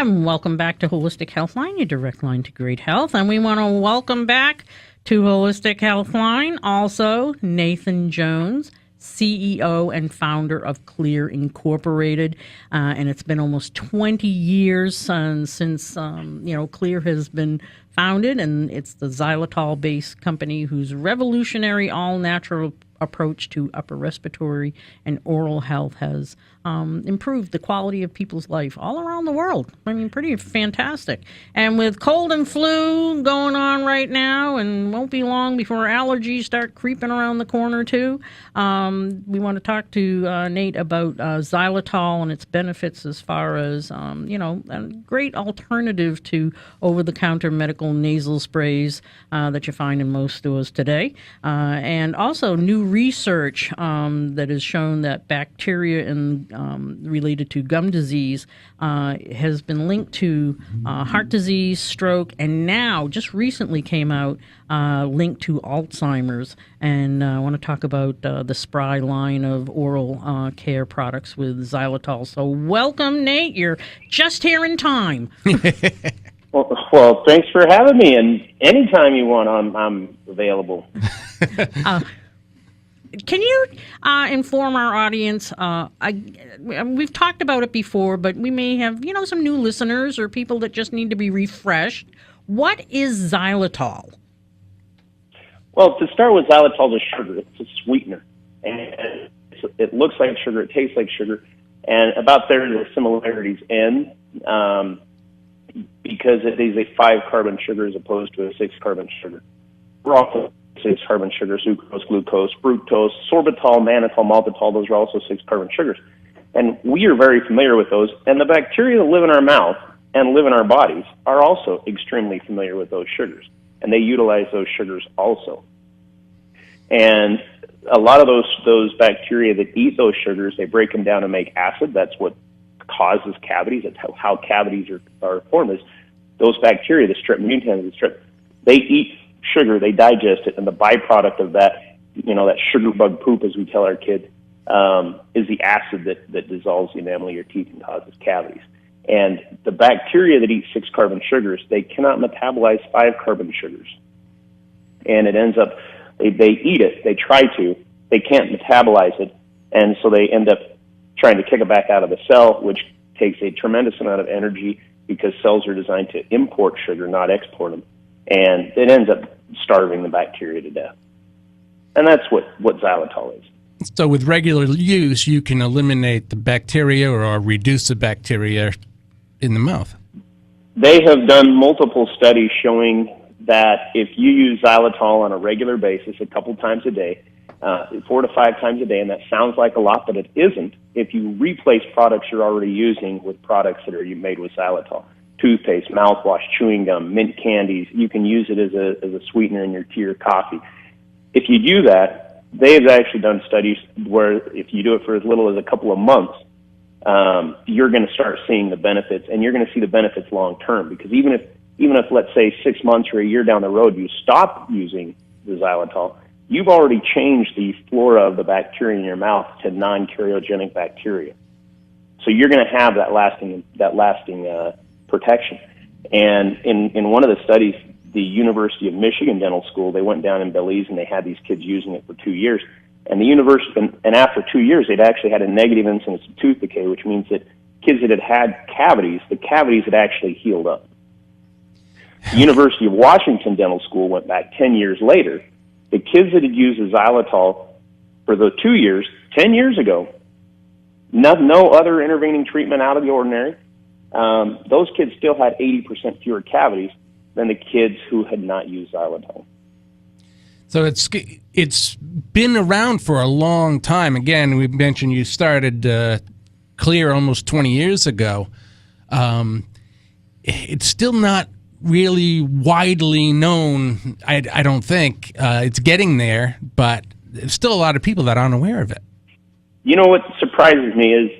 And welcome back to Holistic Healthline, your direct line to great health. And we want to welcome back to Holistic Healthline also Nathan Jones, CEO and founder of Xlear Incorporated. And it's been almost 20 years since Xlear has been founded, and it's the xylitol-based company whose revolutionary all-natural approach to upper respiratory and oral health has improved the quality of people's life all around the world. I mean, pretty fantastic. And with cold and flu going on right now, and won't be long before allergies start creeping around the corner too, we want to talk to Nate about xylitol and its benefits as far as, a great alternative to over-the-counter medical nasal sprays that you find in most stores today. And also new research that has shown that bacteria related to gum disease has been linked to heart disease, stroke, and now just recently came out linked to Alzheimer's. And I want to talk about the Spry line of oral care products with xylitol. So welcome, Nate. You're just here in time. Well, thanks for having me. And anytime you want, I'm available. Can you inform our audience? We've talked about it before, but we may have, some new listeners or people that just need to be refreshed. What is xylitol? Well, to start with, xylitol is a sugar. It's a sweetener. And it looks like sugar. It tastes like sugar. And about there, the similarities end because it is a 5-carbon sugar as opposed to a 6-carbon sugar. We're also 6-carbon sugars, sucrose, glucose, fructose, sorbitol, mannitol, maltitol. Those are also 6-carbon sugars. And we are very familiar with those. And the bacteria that live in our mouth and live in our bodies are also extremely familiar with those sugars. And they utilize those sugars also. And a lot of those bacteria that eat those sugars, they break them down and make acid. That's what causes cavities. That's how cavities are formed. Is those bacteria, the strep mutans, they eat sugar, they digest it, and the byproduct of that, that sugar bug poop, as we tell our kids, is the acid that dissolves the enamel of your teeth and causes cavities. And the bacteria that eat 6-carbon sugars, they cannot metabolize 5-carbon sugars. And it ends up, they eat it, they try to, they can't metabolize it, and so they end up trying to kick it back out of the cell, which takes a tremendous amount of energy because cells are designed to import sugar, not export them. And it ends up starving the bacteria to death. And that's what xylitol is. So with regular use, you can eliminate the bacteria or reduce the bacteria in the mouth. They have done multiple studies showing that if you use xylitol on a regular basis, a couple times a day, 4 to 5 times a day, and that sounds like a lot, but it isn't, if you replace products you're already using with products that are made with xylitol. Toothpaste, mouthwash, chewing gum, mint candies. You can use it as a sweetener in your tea or coffee. If you do that, they've actually done studies where if you do it for as little as a couple of months, you're going to start seeing the benefits, and you're going to see the benefits long term. Because even if let's say 6 months or a year down the road you stop using the xylitol, you've already changed the flora of the bacteria in your mouth to non-karyogenic bacteria. So you're going to have that lasting protection. And in one of the studies, the University of Michigan Dental School, they went down in Belize and they had these kids using it for 2 years. And the university, and after 2 years, they'd actually had a negative incidence of tooth decay, which means that kids that had cavities, the cavities had actually healed up. The University of Washington Dental School went back 10 years later. The kids that had used the xylitol for the 2 years, 10 years ago, no other intervening treatment out of the ordinary, those kids still had 80% fewer cavities than the kids who had not used xylitol. So it's been around for a long time. Again, we mentioned you started Xlear almost 20 years ago. It's still not really widely known, I don't think. It's getting there, but there's still a lot of people that aren't aware of it. You know what surprises me is,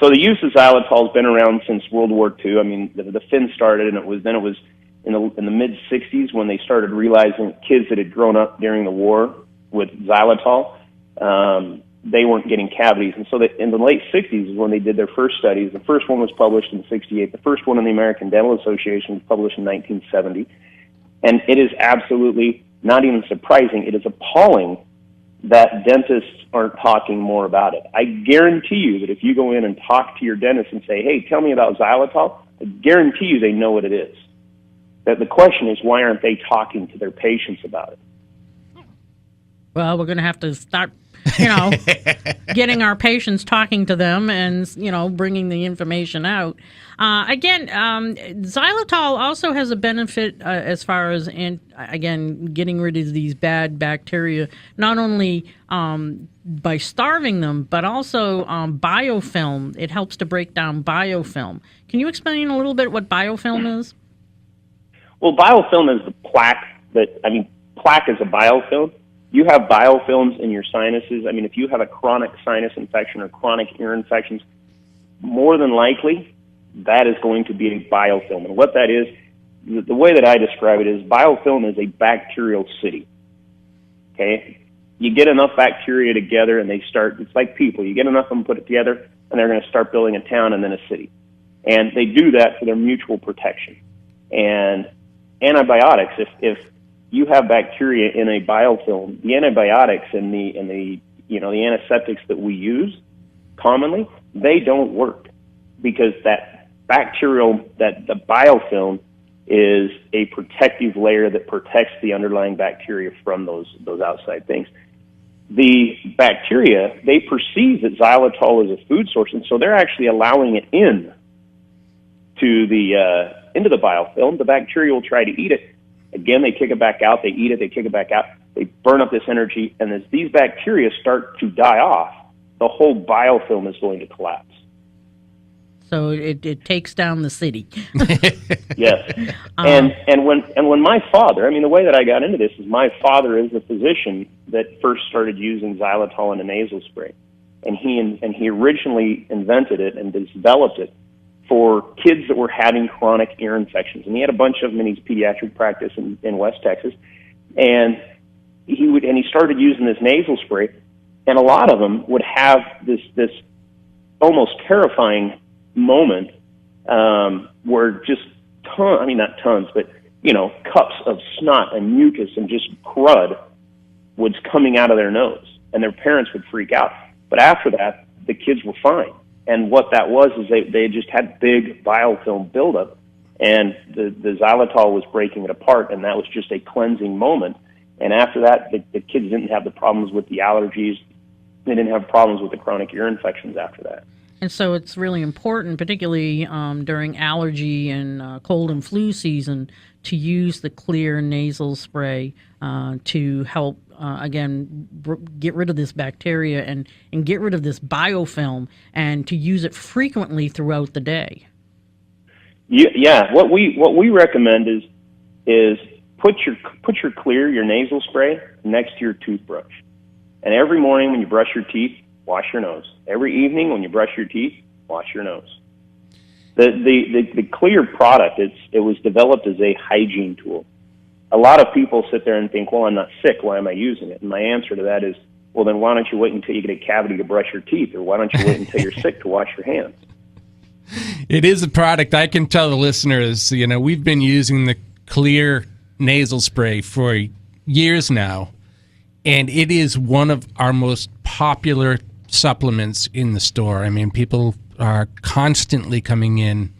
so the use of xylitol has been around since World War II. I mean, the Finns started, and it was in the mid-'60s when they started realizing kids that had grown up during the war with xylitol, they weren't getting cavities. And so in the late 60s is when they did their first studies. The first one was published in 68. The first one in the American Dental Association was published in 1970. And it is absolutely not even surprising. It is appalling that dentists aren't talking more about it. I guarantee you that if you go in and talk to your dentist and say, hey, tell me about xylitol, I guarantee you they know what it is. That the question is, why aren't they talking to their patients about it? Well, we're going to have to start, getting our patients talking to them and, bringing the information out. Again, xylitol also has a benefit as far as, getting rid of these bad bacteria, not only by starving them, but also biofilm. It helps to break down biofilm. Can you explain a little bit what biofilm is? Well, biofilm is the plaque plaque is a biofilm. You have biofilms in your sinuses. If you have a chronic sinus infection or chronic ear infections, more than likely that is going to be a biofilm. And what that is, the way that I describe it is biofilm is a bacterial city. Okay? You get enough bacteria together and it's like people. You get enough of them, put it together, and they're going to start building a town and then a city. And they do that for their mutual protection. And antibiotics, if you have bacteria in a biofilm, the antibiotics and the antiseptics that we use commonly, they don't work because that the biofilm is a protective layer that protects the underlying bacteria from those outside things. The bacteria, they perceive that xylitol is a food source, and so they're actually allowing it into the biofilm. The bacteria will try to eat it. Again, they kick it back out, they eat it, they kick it back out, they burn up this energy, and as these bacteria start to die off, the whole biofilm is going to collapse. So it takes down the city. Yes. And when my father, the way that I got into this is my father is a physician that first started using xylitol in a nasal spray. And he originally invented it and developed it for kids that were having chronic ear infections. And he had a bunch of them in his pediatric practice in West Texas. And he started using this nasal spray, and a lot of them would have this almost terrifying moment where just cups of snot and mucus and just crud was coming out of their nose, and their parents would freak out. But after that, the kids were fine. And what that was is they just had big biofilm buildup, and the xylitol was breaking it apart, and that was just a cleansing moment. And after that, the kids didn't have the problems with the allergies. They didn't have problems with the chronic ear infections after that. And so it's really important, particularly during allergy and cold and flu season, to use the Xlear nasal spray to help, get rid of this bacteria and get rid of this biofilm, and to use it frequently throughout the day. Yeah. What we recommend is put your Xlear, your nasal spray, next to your toothbrush. And every morning when you brush your teeth, wash your nose. Every evening when you brush your teeth, wash your nose. The Xlear product, it was developed as a hygiene tool. A lot of people sit there and think, well, I'm not sick, why am I using it? And my answer to that is, well, then why don't you wait until you get a cavity to brush your teeth, or why don't you wait until you're sick to wash your hands? It is a product, I can tell the listeners, we've been using the Xlear nasal spray for years now, and it is one of our most popular supplements in the store. People are constantly coming in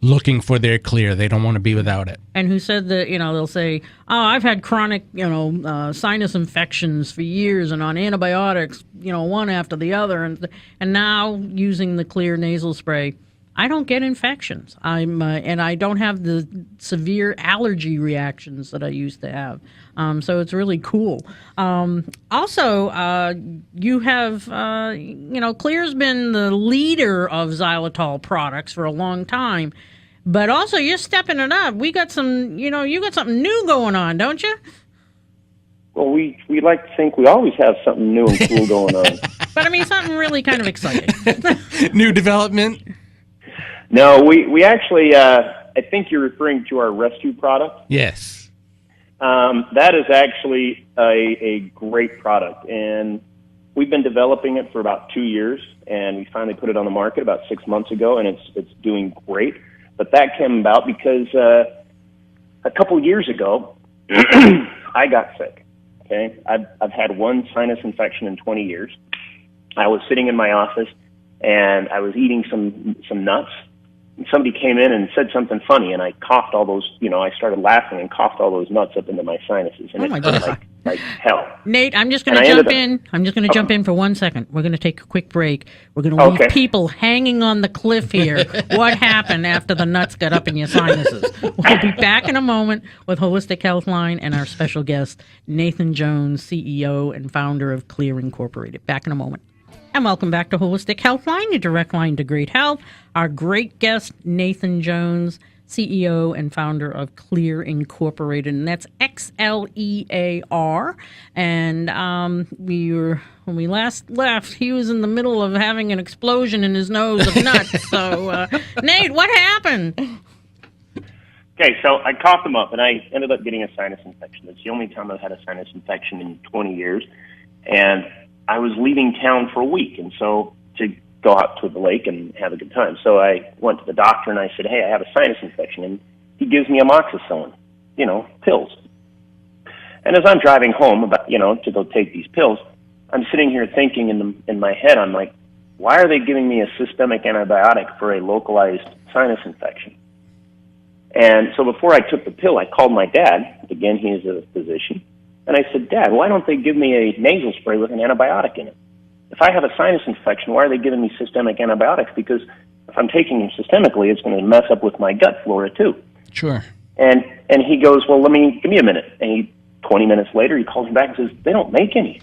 looking for their Xlear. They don't want to be without it. And who said that, they'll say, oh, I've had chronic, sinus infections for years and on antibiotics, one after the other. And now using the Xlear nasal spray, I don't get infections. And I don't have the severe allergy reactions that I used to have. So it's really cool. Also, you have, Xlear's been the leader of xylitol products for a long time, but also you're stepping it up. We got some, you got something new going on, don't you? Well, we like to think we always have something new and cool going on. But something really kind of exciting. New development? No, we actually, I think you're referring to our Rescue product. Yes. That is actually a great product. And we've been developing it for about 2 years, and we finally put it on the market about 6 months ago, and it's doing great. But that came about because a couple years ago, I got sick. Okay, I've had one sinus infection in 20 years. I was sitting in my office, and I was eating some nuts. And somebody came in and said something funny, and I coughed all those, I started laughing and coughed all those nuts up into my sinuses. And it hurt like hell. Nate, I'm just going to jump in. I'm just going to jump in for 1 second. We're going to take a quick break. We're going to leave people hanging on the cliff here. What happened after the nuts got up in your sinuses? We'll be back in a moment with Holistic Healthline and our special guest, Nathan Jones, CEO and founder of Xlear Incorporated. Back in a moment. And welcome back to Holistic Healthline, your direct line to great health. Our great guest, Nathan Jones, CEO and founder of Xlear Incorporated, and that's Xlear. And when we last left, he was in the middle of having an explosion in his nose of nuts. So, Nate, what happened? Okay, so I coughed them up, and I ended up getting a sinus infection. It's the only time I've had a sinus infection in 20 years, and I was leaving town for a week, and so to go out to the lake and have a good time. So I went to the doctor, and I said, hey, I have a sinus infection, and he gives me amoxicillin, pills. And as I'm driving home to go take these pills, I'm sitting here thinking in my head, I'm like, why are they giving me a systemic antibiotic for a localized sinus infection? And so before I took the pill, I called my dad. Again, he is a physician. And I said, Dad, why don't they give me a nasal spray with an antibiotic in it? If I have a sinus infection, why are they giving me systemic antibiotics? Because if I'm taking them systemically, it's going to mess up with my gut flora too. Sure. And he goes, well, give me a minute. And 20 minutes later, he calls me back and says, they don't make any.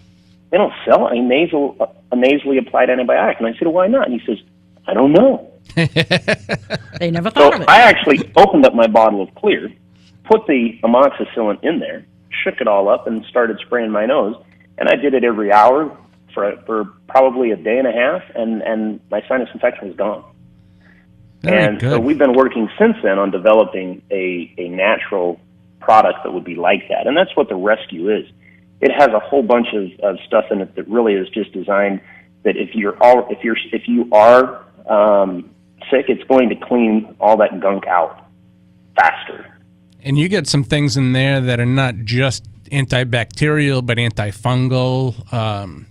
They don't sell a nasally applied antibiotic. And I said, well, why not? And he says, I don't know. They never thought of it. So I actually opened up my bottle of Xlear, put the amoxicillin in there, shook it all up, and started spraying my nose. And I did it every hour for probably a day and a half, and my sinus infection was gone. Very good. So we've been working since then on developing a natural product that would be like that. And that's what the Rescue is. It has a whole bunch of stuff in it that really is just designed that if you are sick, it's going to clean all that gunk out faster. And you get some things in there that are not just antibacterial, but antifungal,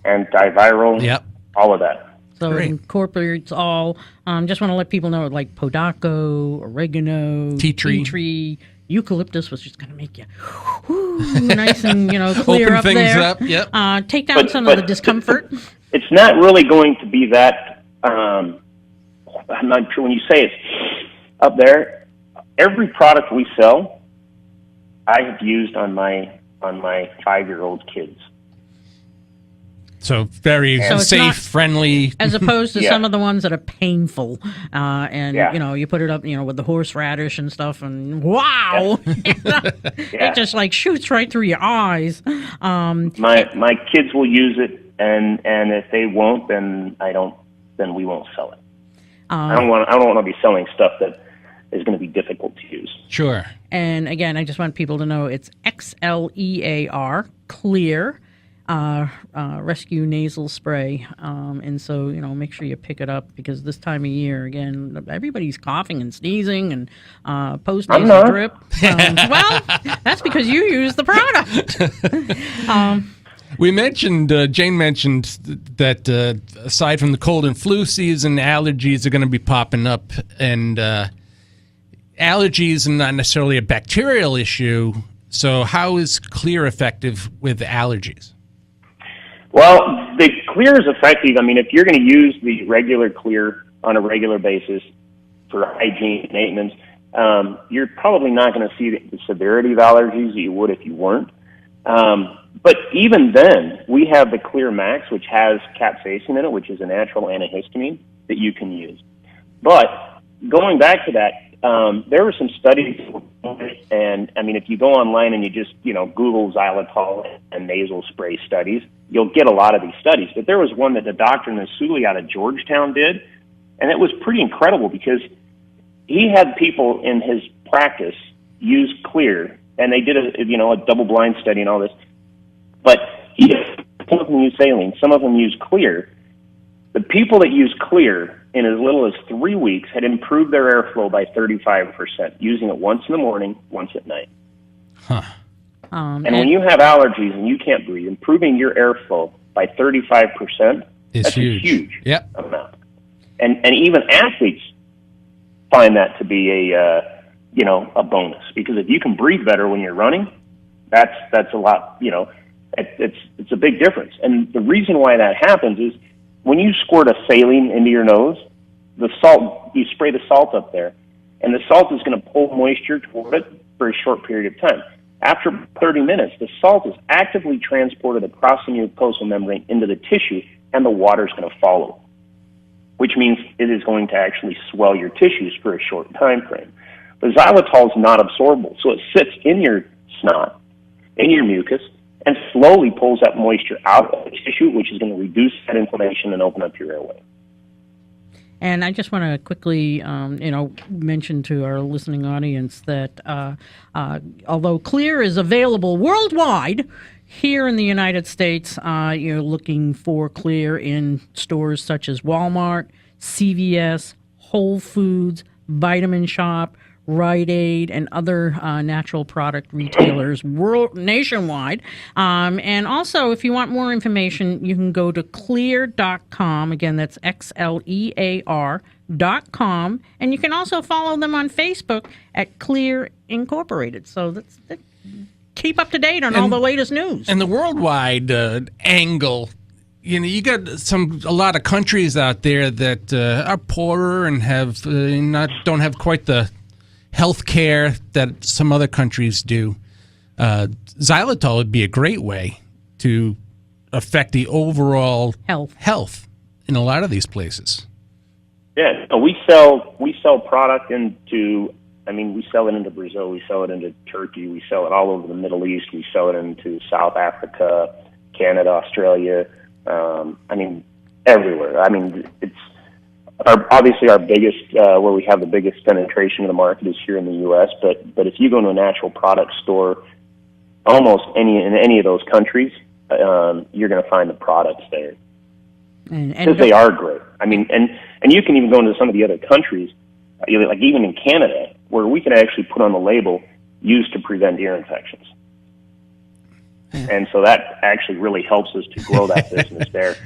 antiviral. Yep, all of that. So Great. It incorporates all. Just want to let people know, like podaco, oregano, tea tree, eucalyptus, was just going to make you nice and clear open up things there. Up. Yep. Take down some of the discomfort. It's not really going to be that. I'm not sure when you say it's up there. Every product we sell, I have used on my 5-year-old kids. So very safe, friendly, as opposed to some of the ones that are painful. You put it up, with the horseradish and stuff, and wow, it just like shoots right through your eyes. My kids will use it, and if they won't, then we won't sell it. I don't want to be selling stuff that is going to be difficult to use. Sure. And again, I just want people to know it's Xlear, Xlear, Rescue Nasal Spray. And so, make sure you pick it up, because this time of year, again, everybody's coughing and sneezing and post-nasal drip. Well, that's because you use the product. We mentioned, Jane mentioned that aside from the cold and flu season, allergies are going to be popping up, and allergies are not necessarily a bacterial issue. So how is Xlear effective with allergies? Well, the Xlear is effective. I mean, if you're going to use the regular Xlear on a regular basis for hygiene maintenance, you're probably not going to see the severity of allergies that you would if you weren't. But even then, we have the Xlear Max, which has capsaicin in it, which is a natural antihistamine that you can use. But going back to that, there were some studies, and I mean, if you go online and you just, Google xylitol and nasal spray studies, you'll get a lot of these studies. But there was one that the Dr. Nasuli out of Georgetown did, and it was pretty incredible, because he had people in his practice use Xlear, and they did a double-blind study and all this. But he some of them use saline, some of them use Xlear. The people that use Xlear in as little as 3 weeks had improved their airflow by 35%, using it once in the morning, once at night. Huh. And when you have allergies and you can't breathe, improving your airflow by 35%, that's huge. a huge Yep. amount. And even athletes find that to be a bonus, because if you can breathe better when you're running, that's a lot, it's a big difference. And the reason why that happens is when you squirt a saline into your nose, you spray the salt up there, and the salt is going to pull moisture toward it for a short period of time. After 30 minutes, the salt is actively transported across the mucosal membrane into the tissue, and the water is going to follow, which means it is going to actually swell your tissues for a short time frame. But xylitol is not absorbable, so it sits in your snot, in your mucus, and slowly pulls that moisture out of the tissue, which is going to reduce that inflammation and open up your airway. And I just want to quickly, mention to our listening audience that although Xlear is available worldwide, here in the United States, you're looking for Xlear in stores such as Walmart, CVS, Whole Foods, Vitamin Shop, Rite Aid, and other natural product retailers nationwide. And also, if you want more information, you can go to Xlear.com. Again, that's XLEAR.com. And you can also follow them on Facebook at Xlear Incorporated. So keep up to date on all the latest news. And the worldwide angle, you got a lot of countries out there that are poorer and don't have quite the health care that some other countries do. Xylitol would be a great way to affect the overall health in a lot of these places. Yeah, we sell product into. We sell it into Brazil, we sell it into Turkey, we sell it all over the Middle East, we sell it into South Africa, Canada, Australia. Everywhere. It's obviously our biggest, where we have the biggest penetration of the market is here in the U.S. But if you go to a natural product store, almost in any of those countries, you're going to find the products there because they are great. And you can even go into some of the other countries, like even in Canada, where we can actually put on the label used to prevent ear infections. And so that actually really helps us to grow that business there.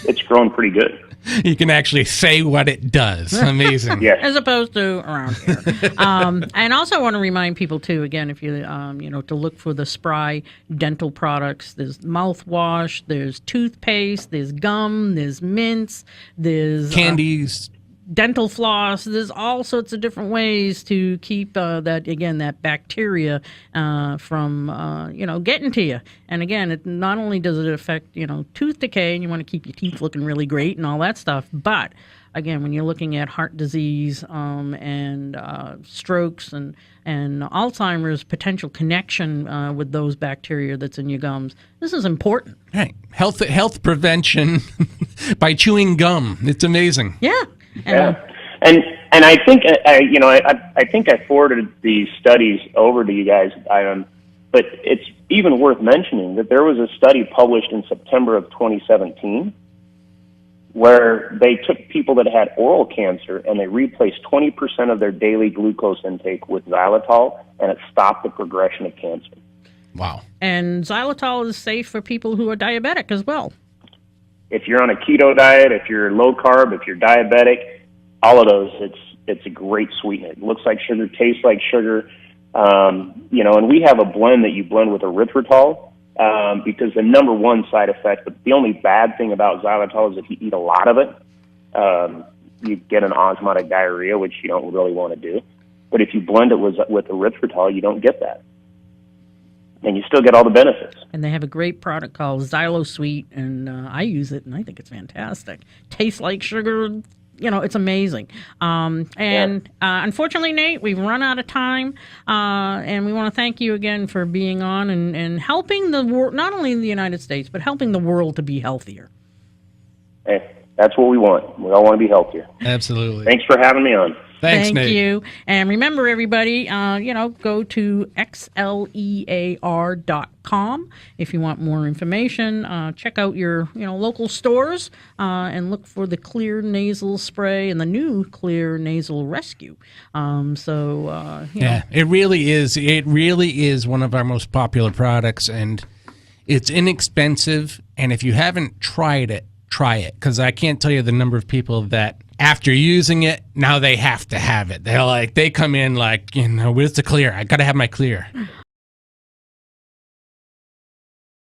It's growing pretty good. You can actually say what it does. Amazing. Yes. As opposed to around here. And also want to remind people too, again, if you, to look for the Spry dental products. There's mouthwash, there's toothpaste, there's gum, there's mints, there's candies, dental floss. There's all sorts of different ways to keep that bacteria from getting to you. And again, it not only does it affect tooth decay, and you want to keep your teeth looking really great and all that stuff, but again, when you're looking at heart disease and strokes and Alzheimer's potential connection with those bacteria that's in your gums, this is important. Right, health prevention by chewing gum. It's amazing. Yeah. And I think I think I forwarded these studies over to you guys, but it's even worth mentioning that there was a study published in September of 2017 where they took people that had oral cancer and they replaced 20% of their daily glucose intake with xylitol, and it stopped the progression of cancer. Wow! And xylitol is safe for people who are diabetic as well. If you're on a keto diet, if you're low carb, if you're diabetic, all of those, it's a great sweetener. It looks like sugar, tastes like sugar, and we have a blend that you blend with erythritol, because the number one side effect, but the only bad thing about xylitol is if you eat a lot of it, you get an osmotic diarrhea, which you don't really want to do. But if you blend it with erythritol, you don't get that. And you still get all the benefits. And they have a great product called XyloSweet, and I use it, and I think it's fantastic. Tastes like sugar. It's amazing. Unfortunately, Nate, we've run out of time, and we want to thank you again for being on and helping the world, not only in the United States, but helping the world to be healthier. Hey, That's what we want. We all want to be healthier. Absolutely. Thanks for having me on. Thanks, Thank Nate. you. And remember, everybody, go to xlear.com if you want more information. Check out your local stores and look for the Xlear nasal spray and the new Xlear nasal rescue. Yeah, it really is. It really is one of our most popular products, and it's inexpensive. And if you haven't tried it, try it, because I can't tell you the number of people that after using it, now they have to have it. They come in like, where's the Xlear? I got to have my Xlear.